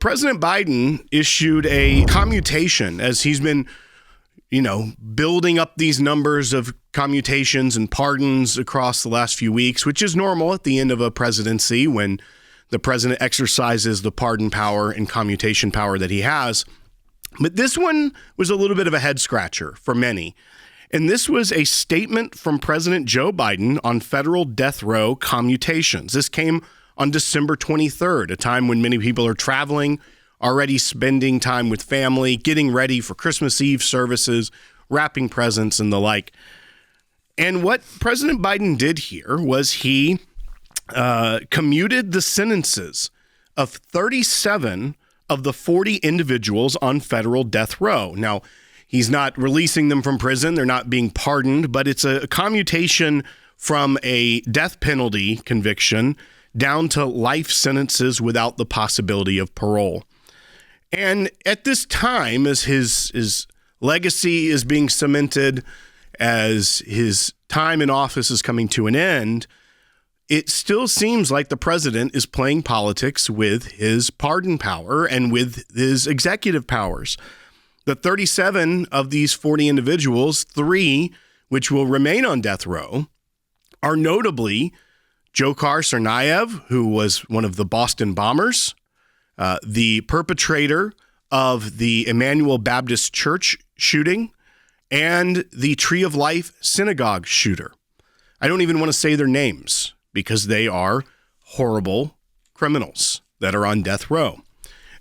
President Biden issued a commutation as he's been, building up these numbers of commutations and pardons across the last few weeks, which is normal at the end of a presidency when the president exercises the pardon power and commutation power that he has. But this one was a little bit of a head scratcher for many. And this was a statement from President Joe Biden on federal death row commutations. This came on December 23rd, a time when many people are traveling, already spending time with family, getting ready for Christmas Eve services, wrapping presents and the like. And what President Biden did here was he commuted the sentences of 37 of the 40 individuals on federal death row. Now, he's not releasing them from prison. They're not being pardoned, but it's a commutation from a death penalty conviction down to life sentences without the possibility of parole. And at this time, as his legacy is being cemented, as his time in office is coming to an end, it still seems like the president is playing politics with his pardon power and with his executive powers. The 37 of these 40 individuals, 3 which will remain on death row, are notably Dzhokhar Tsarnaev, who was one of the Boston bombers, the perpetrator of the Emmanuel Baptist Church shooting, and the Tree of Life synagogue shooter. I don't even want to say their names because they are horrible criminals that are on death row.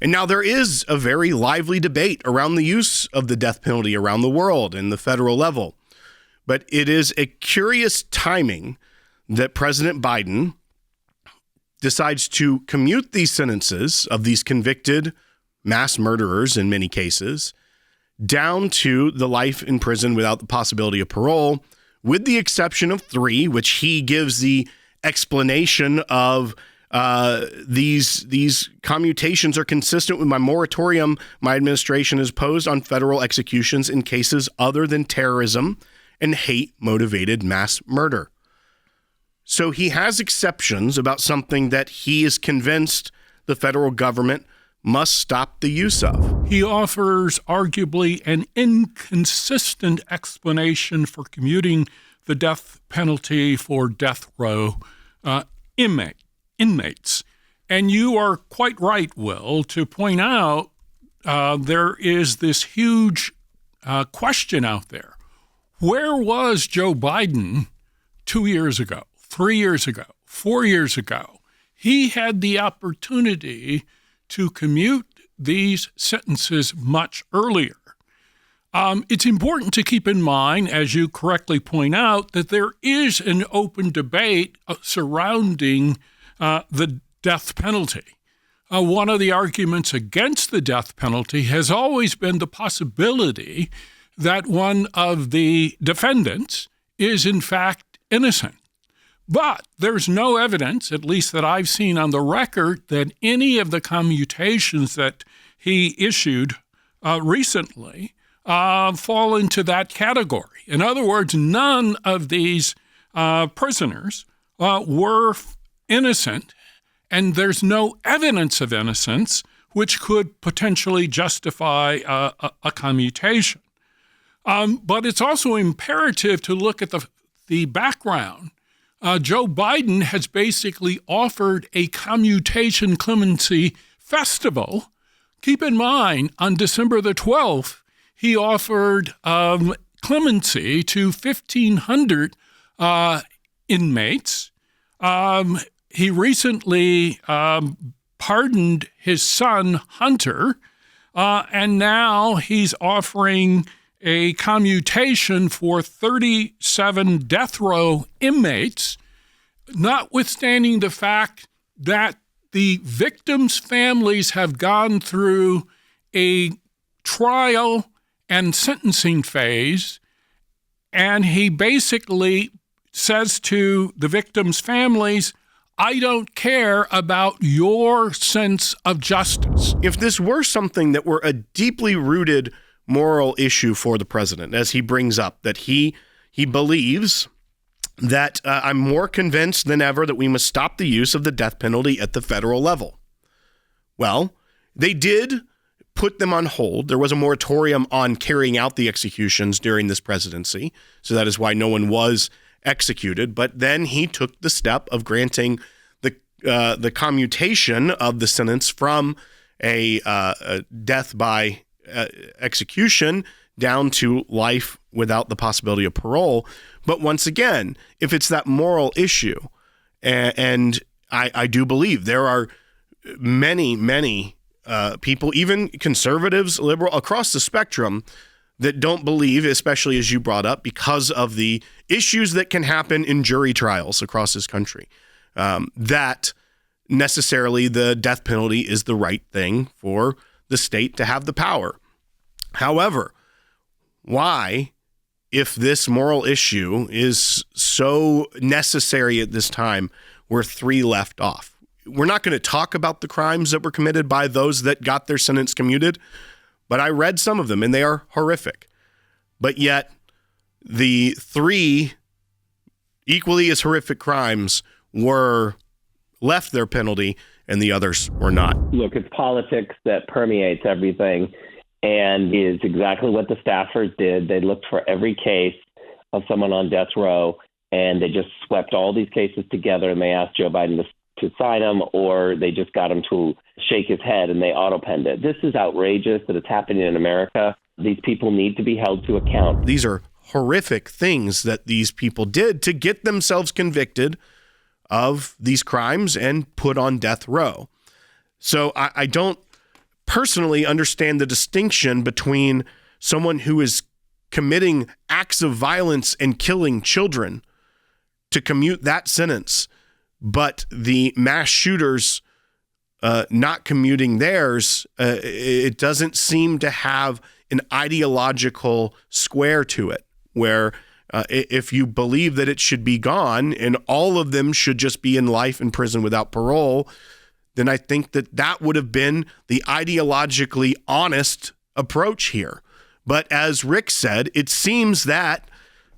And now there is a very lively debate around the use of the death penalty around the world and the federal level. But it is a curious timing that President Biden decides to commute these sentences of these convicted mass murderers in many cases down to the life in prison without the possibility of parole, with the exception of 3, which he gives the explanation of these commutations are consistent with my moratorium my administration has posed on federal executions in cases other than terrorism and hate-motivated mass murder. So he has exceptions about something that he is convinced the federal government must stop the use of. He offers arguably an inconsistent explanation for commuting the death penalty for death row inmates. And you are quite right, Will, to point out there is this huge question out there. Where was Joe Biden 2 years ago, 3 years ago, 4 years ago? He had the opportunity to commute these sentences much earlier. It's important to keep in mind, as you correctly point out, that there is an open debate surrounding the death penalty. One of the arguments against the death penalty has always been the possibility that one of the defendants is in fact innocent. But there's no evidence, at least that I've seen on the record, that any of the commutations that he issued recently fall into that category. In other words, none of these prisoners were innocent, and there's no evidence of innocence which could potentially justify a commutation. But it's also imperative to look at the background. Joe Biden has basically offered a commutation clemency festival. Keep in mind, on December the 12th, he offered clemency to 1,500 inmates. He recently pardoned his son, Hunter, and now he's offering a commutation for 37 death row inmates, notwithstanding the fact that the victims' families have gone through a trial and sentencing phase, and he basically says to the victims' families, I don't care about your sense of justice. If this were something that were a deeply rooted moral issue for the president, as he brings up, that he believes that I'm more convinced than ever that we must stop the use of the death penalty at the federal level. Well, They did put them on hold. There was a moratorium on carrying out the executions during this presidency, so that is why no one was executed. But then he took the step of granting the commutation of the sentence from a death by execution down to life without the possibility of parole. But once again, if it's that moral issue, and I do believe there are many people, even conservatives, liberal, across the spectrum, that don't believe, especially as you brought up, because of the issues that can happen in jury trials across this country, that necessarily the death penalty is the right thing for the state to have the power. However, why, if this moral issue is so necessary at this time, were 3 left off? We're not going to talk about the crimes that were committed by those that got their sentence commuted, but I read some of them and they are horrific. But yet the 3 equally as horrific crimes were left their penalty and the others were not. Look, it's politics that permeates everything and is exactly what the staffers did. They looked for every case of someone on death row and they just swept all these cases together and they asked Joe Biden to sign them, or they just got him to shake his head and they auto-penned it. This is outrageous that it's happening in America. These people need to be held to account. These are horrific things that these people did to get themselves convicted of these crimes and put on death row. So I don't personally understand the distinction between someone who is committing acts of violence and killing children to commute that sentence, but the mass shooters not commuting theirs. It doesn't seem to have an ideological square to it, where if you believe that it should be gone and all of them should just be in life in prison without parole, then I think that would have been the ideologically honest approach here. But as Rick said, it seems that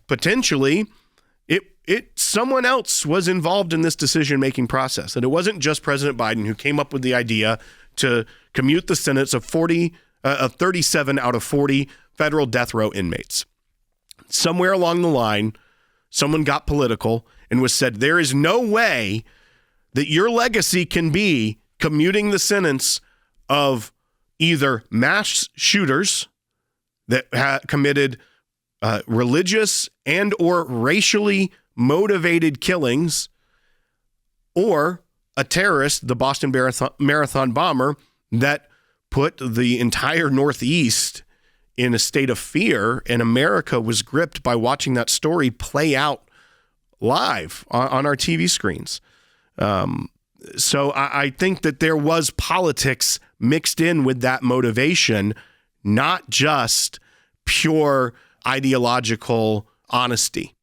potentially someone else was involved in this decision-making process. And it wasn't just President Biden who came up with the idea to commute the sentence of 37 out of 40 federal death row inmates. Somewhere along the line, someone got political and was said, there is no way that your legacy can be commuting the sentence of either mass shooters that committed religious and or racially motivated killings, or a terrorist, the Boston Marathon bomber, that put the entire Northeast in a state of fear, and America was gripped by watching that story play out live on our TV screens. So I think that there was politics mixed in with that motivation, not just pure ideological honesty.